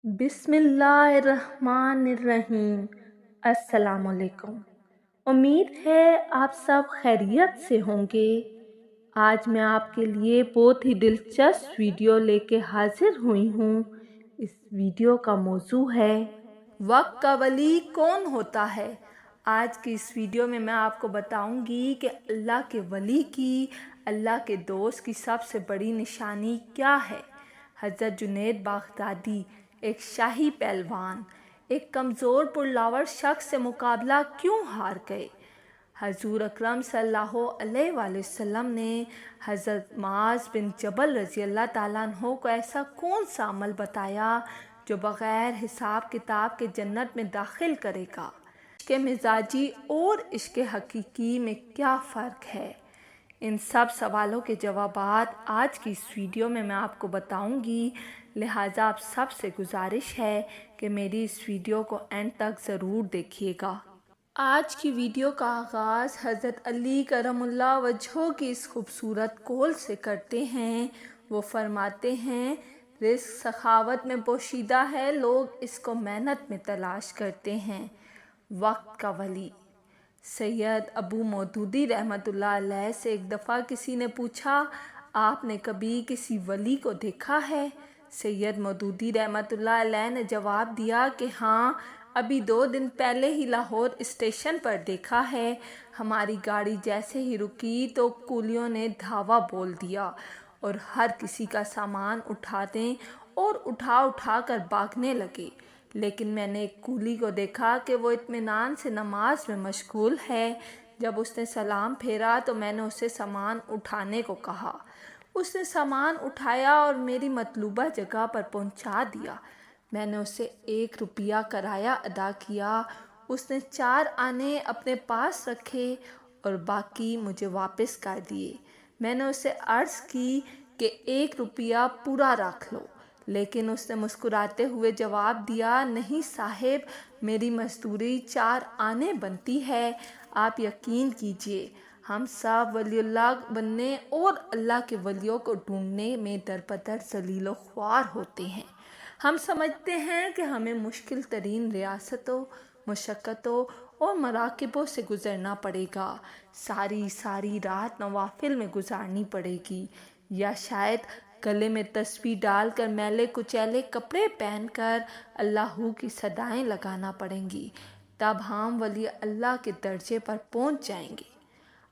बिस्मिल्लाहिर्रहमानिर्रहीम। अस्सलाम वालेकुम। उम्मीद है आप सब खैरियत से होंगे। आज मैं आपके लिए बहुत ही दिलचस्प वीडियो लेके हाजिर हुई हूँ। इस वीडियो का मौजू है वक्त का वली कौन होता है। आज की इस वीडियो में मैं आपको बताऊंगी कि अल्लाह के वली की, अल्लाह के दोस्त की सबसे बड़ी निशानी क्या है। हज़रत जुनैद बगदादी एक शाही पहलवान, एक कमज़ोर पुरलावर शख्स से मुकाबला क्यों हार गए। हजूर अकरम सल्लल्लाहु अलैहि वसल्लम ने हज़रत मुआज़ बिन जबल रज़ी अल्लाह ताला अन्हो को ऐसा कौन सा अमल बताया जो बग़ैर हिसाब किताब के जन्नत में दाखिल करेगा। इश्क़ मिजाजी और इश्क़ हकीकी में क्या फ़र्क है, इन सब सवालों के जवाबात आज की इस वीडियो में मैं आपको बताऊंगी। लिहाजा आप सबसे गुजारिश है कि मेरी इस वीडियो को एंड तक ज़रूर देखिएगा। आज की वीडियो का आगाज़ हज़रत अली करमुल्लाह वजहो की इस खूबसूरत कौल से करते हैं। वो फरमाते हैं, रिज़्क़ सखावत में पोशीदा है, लोग इसको मेहनत में तलाश करते हैं। वक्त का वली। सैयद अबू मौदूदी रहमतुल्लाह अलैह से एक दफ़ा किसी ने पूछा, आपने कभी किसी वली को देखा है। सैयद मौदूदी रहमतुल्लाह अलैह ने जवाब दिया कि हाँ, अभी 2 दिन पहले ही लाहौर स्टेशन पर देखा है। हमारी गाड़ी जैसे ही रुकी तो कुलियों ने धावा बोल दिया और हर किसी का सामान उठाते और उठा उठा कर भागने लगे। लेकिन मैंने एक कूली को देखा कि वो इत्मीनान से नमाज में मशगूल है। जब उसने सलाम फेरा तो मैंने उसे सामान उठाने को कहा। उसने सामान उठाया और मेरी मतलूबा जगह पर पहुंचा दिया। मैंने उसे 1 रुपया किराया अदा किया। उसने 4 आने अपने पास रखे और बाकी मुझे वापस कर दिए। मैंने उसे अर्ज़ की कि 1 रुपया पूरा रख लो, लेकिन उसने मुस्कुराते हुए जवाब दिया, नहीं साहिब, मेरी मजदूरी 4 आने बनती है। आप यकीन कीजिए, हम सब वलीउल्लाह बनने और अल्लाह के वलियों को ढूंढने में दरबदर ज़लील ख्वार होते हैं। हम समझते हैं कि हमें मुश्किल तरीन रियासतों, मुशक्क़तों और मराकिबों से गुज़रना पड़ेगा। सारी रात नवाफिल में गुजारनी पड़ेगी, या शायद गले में तस्बीह डालकर मैले कुचैले कपड़े पहनकर अल्लाहू की सदाएं लगाना पड़ेंगी। तब हम वली अल्लाह के दर्जे पर पहुंच जाएंगे।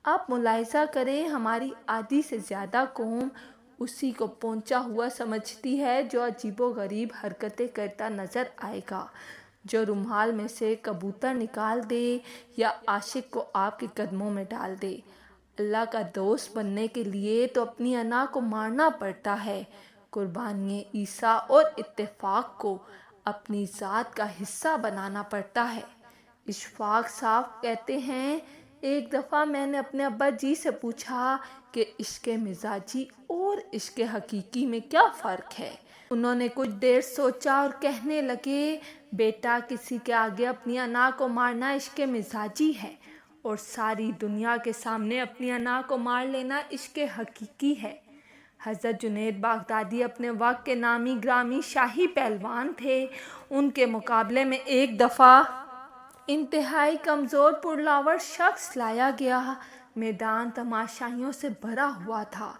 आप मुलाहिज़ा करें, हमारी आधी से ज़्यादा कौम उसी को पहुंचा हुआ समझती है जो अजीबो गरीब हरकतें करता नज़र आएगा, जो रुमाल में से कबूतर निकाल दे या आशिक को आपके कदमों में डाल दे। अल्लाह का दोस्त बनने के लिए तो अपनी अना को मारना पड़ता है। कुर्बानी ईसा और इत्तेफाक को अपनी ज़ात का हिस्सा बनाना पड़ता है। इशफाक साहब कहते हैं, एक दफ़ा मैंने अपने अब्बा जी से पूछा कि इश्क़ मिजाजी और इश्क़ हकीकी में क्या फ़र्क है। उन्होंने कुछ देर सोचा और कहने लगे, बेटा, किसी के आगे अपनी अना को मारना इश्क़ मिजाजी है और सारी दुनिया के सामने अपनी अना को मार लेना इश्क़ हकीकी है। हज़रत जुनैद बगदादी अपने वक्त के नामी ग्रामी शाही पहलवान थे। उनके मुकाबले में एक दफ़ा इंतहाई कमज़ोर पुरलावर शख्स लाया गया। मैदान तमाशाइयों से भरा हुआ था।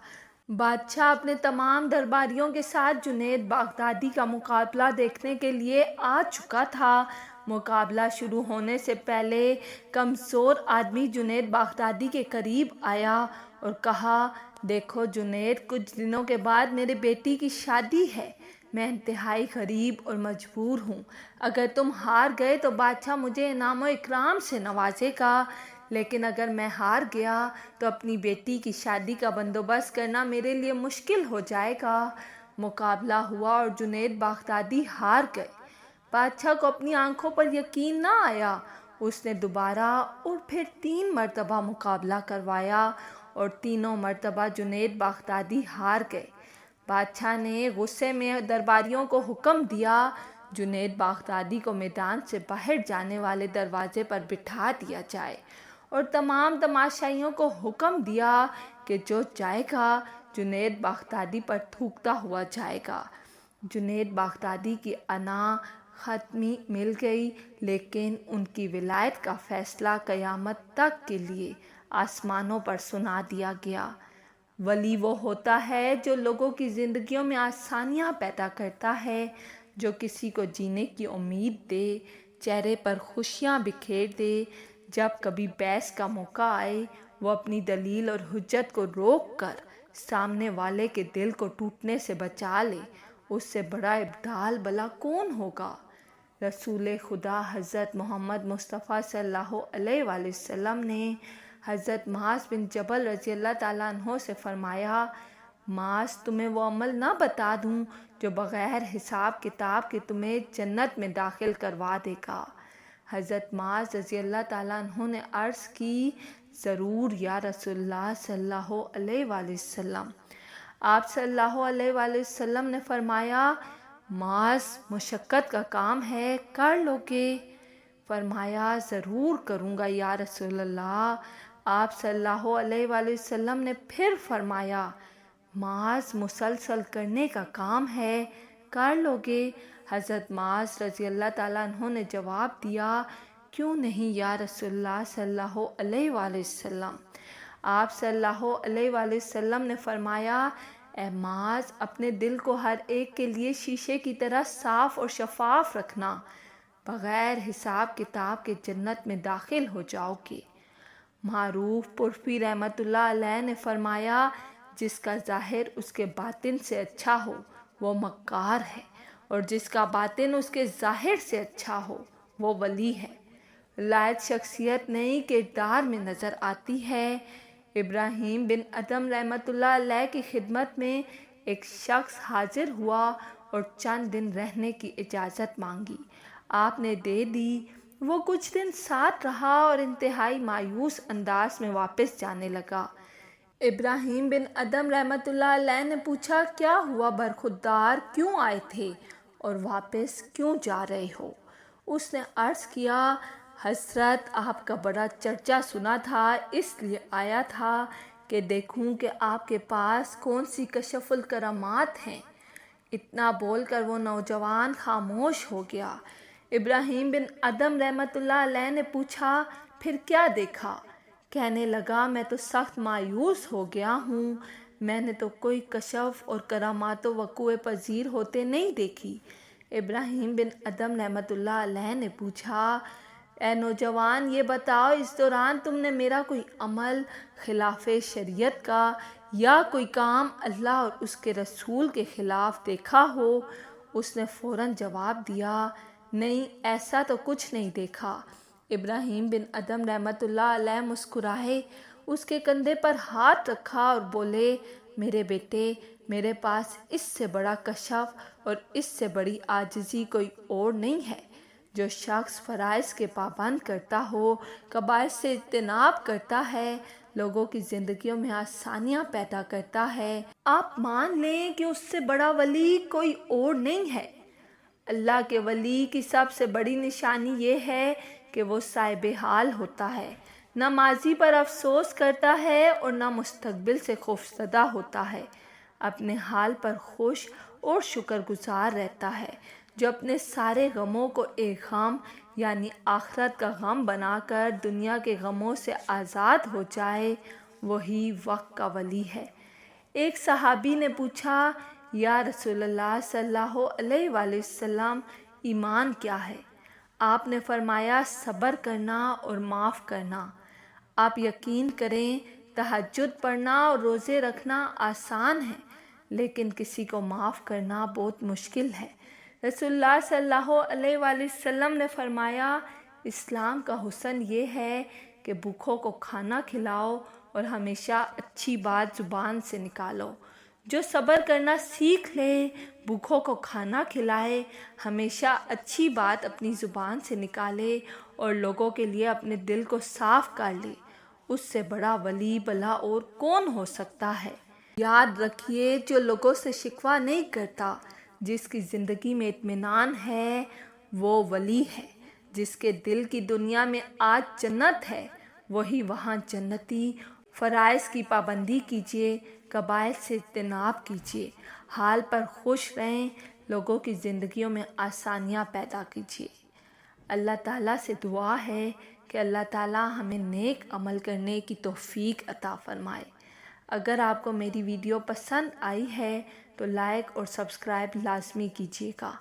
बादशाह अपने तमाम दरबारियों के साथ जुनैद बगदादी का मुकाबला देखने के लिए आ चुका था। मुकाबला शुरू होने से पहले कमज़ोर आदमी जुनैद बगदादी के करीब आया और कहा, देखो जुनैद, कुछ दिनों के बाद मेरे बेटी की शादी है। मैं इंतहाई गरीब और मजबूर हूँ। अगर तुम हार गए तो बादशाह मुझे इनाम और इकराम से नवाजेगा, लेकिन अगर मैं हार गया तो अपनी बेटी की शादी का बंदोबस्त करना मेरे लिए मुश्किल हो जाएगा। मुकाबला हुआ और जुनैद बगदादी हार गए। बादशाह को अपनी आंखों पर यकीन ना आया। उसने दोबारा और फिर 3 मरतबा मुकाबला करवाया और तीनों मरतबा जुनैद बगदादी हार गए। बादशाह ने गुस्से में दरबारियों को हुक्म दिया, जुनैद बगदादी को मैदान से बाहर जाने वाले दरवाजे पर बिठा दिया जाए और तमाम तमाशाइयों को हुक्म दिया कि जो जाएगा जुनैद बगदादी पर थूकता हुआ जाएगा। جنید بغدادی کی انا ختمی مل گئی، لیکن ان کی ولایت کا فیصلہ قیامت تک کے لیے آسمانوں پر سنا دیا گیا۔ ولی وہ ہوتا ہے جو لوگوں کی زندگیوں میں آسانیاں پیدا کرتا ہے، جو کسی کو جینے کی امید دے، چہرے پر خوشیاں بکھیر دے۔ جب کبھی بحث کا موقع آئے، وہ اپنی دلیل اور حجت کو روک کر سامنے والے کے دل کو ٹوٹنے سے بچا لے۔ اس سے بڑا ابدال بھلا کون ہوگا؟ رسول خدا حضرت محمد مصطفیٰ صلی اللہ علیہ وآلہ وسلم نے حضرت معاذ بن جبل رضی اللہ تعالیٰ عنہ سے فرمایا، معاذ تمہیں وہ عمل نہ بتا دوں جو بغیر حساب کتاب کے تمہیں جنت میں داخل کروا دے گا؟ حضرت معاذ رضی اللہ تعالیٰ عنہ نے عرض کی، ضرور یا رسول اللہ صلی اللہ علیہ وآلہ وسلم۔ آپ صلی اللہ علیہ وآلہ وسلم نے فرمایا، معاذ مشقت کا کام ہے، کر لو گے؟ فرمایا، ضرور کروں گا یا رسول اللہ۔ آپ صلی اللہ علیہ وآلہ وسلم نے پھر فرمایا، معاذ مسلسل کرنے کا کام ہے، کر لو گے؟ حضرت معاذ رضی اللہ تعالیٰ عنہ نے جواب دیا، کیوں نہیں یا رسول اللہ صلی اللہ علیہ وآلہ وسلم۔ آپ صلی اللہ علیہ وآلہ وسلم نے فرمایا، اے معاذ اپنے دل کو ہر ایک کے لیے شیشے کی طرح صاف اور شفاف رکھنا، بغیر حساب کتاب کے جنت میں داخل ہو جاؤ گے۔ معروف پرفی رحمۃ اللہ علیہ نے فرمایا، جس کا ظاہر اس کے باطن سے اچھا ہو وہ مکار ہے، اور جس کا باطن اس کے ظاہر سے اچھا ہو وہ ولی ہے۔ ولایت شخصیت نئی کردار میں نظر آتی ہے۔ ابراہیم بن ادم رحمۃ اللہ علیہ کی خدمت میں ایک شخص حاضر ہوا اور چند دن رہنے کی اجازت مانگی۔ آپ نے دے دی۔ وہ کچھ دن ساتھ رہا اور انتہائی مایوس انداز میں واپس جانے لگا۔ ابراہیم بن ادم رحمۃ اللہ علیہ نے پوچھا، کیا ہوا برخوردار، کیوں آئے تھے اور واپس کیوں جا رہے ہو؟ اس نے عرض کیا، حضرت آپ کا بڑا چرچا سنا تھا، اس لیے آیا تھا کہ دیکھوں کہ آپ کے پاس کون سی کشف الکرامات ہیں۔ اتنا بول کر وہ نوجوان خاموش ہو گیا۔ ابراہیم بن ادم رحمۃ اللہ علیہ نے پوچھا، پھر کیا دیکھا؟ کہنے لگا، میں تو سخت مایوس ہو گیا ہوں، میں نے تو کوئی کشف اور کرامات وقوع پذیر ہوتے نہیں دیکھی۔ ابراہیم بن ادم رحمۃ اللہ علیہ نے پوچھا، اے نوجوان یہ بتاؤ، اس دوران تم نے میرا کوئی عمل خلاف شریعت کا یا کوئی کام اللہ اور اس کے رسول کے خلاف دیکھا ہو؟ اس نے فوراً جواب دیا، نہیں، ایسا تو کچھ نہیں دیکھا۔ ابراہیم بن ادم رحمۃ اللہ علیہ مسکرائے، اس کے کندھے پر ہاتھ رکھا اور بولے، میرے بیٹے، میرے پاس اس سے بڑا کشف اور اس سے بڑی عاجزی کوئی اور نہیں ہے۔ جو شخص فرائض کے پابند کرتا ہو، کبائر سے اجتناب کرتا ہے، لوگوں کی زندگیوں میں آسانیاں پیدا کرتا ہے، آپ مان لیں کہ اس سے بڑا ولی کوئی اور نہیں ہے۔ اللہ کے ولی کی سب سے بڑی نشانی یہ ہے کہ وہ صاحب حال ہوتا ہے، نہ ماضی پر افسوس کرتا ہے اور نہ مستقبل سے خوفزدہ ہوتا ہے، اپنے حال پر خوش اور شکر گزار رہتا ہے۔ جو اپنے سارے غموں کو ایک غم یعنی آخرت کا غم بنا کر دنیا کے غموں سے آزاد ہو جائے، وہی وقت کا ولی ہے۔ ایک صحابی نے پوچھا، یا رسول اللہ صلی اللہ علیہ وآلہ وسلم، ایمان کیا ہے؟ آپ نے فرمایا، صبر کرنا اور معاف کرنا۔ آپ یقین کریں، تہجد پڑھنا اور روزے رکھنا آسان ہے، لیکن کسی کو معاف کرنا بہت مشکل ہے۔ رسول اللہ صلی اللہ علیہ وآلہ وسلم نے فرمایا، اسلام کا حسن یہ ہے کہ بھوکھوں کو کھانا کھلاؤ اور ہمیشہ اچھی بات زبان سے نکالو۔ جو صبر کرنا سیکھ لے، بھوکھوں کو کھانا کھلائے، ہمیشہ اچھی بات اپنی زبان سے نکالے اور لوگوں کے لیے اپنے دل کو صاف کر لے، اس سے بڑا ولی بھلا اور کون ہو سکتا ہے؟ یاد رکھیے، جو لوگوں سے شکوہ نہیں کرتا، جس کی زندگی میں اطمینان ہے، وہ ولی ہے۔ جس کے دل کی دنیا میں آج جنت ہے، وہی وہاں جنتی۔ فرائض کی پابندی کیجیے، کبائر سے اجتناب کیجیے، حال پر خوش رہیں، لوگوں کی زندگیوں میں آسانیاں پیدا کیجیے۔ اللہ تعالیٰ سے دعا ہے کہ اللہ تعالیٰ ہمیں نیک عمل کرنے کی توفیق عطا فرمائے۔ اگر آپ کو میری ویڈیو پسند آئی ہے تو لائک اور سبسکرائب لازمی کیجیے گا۔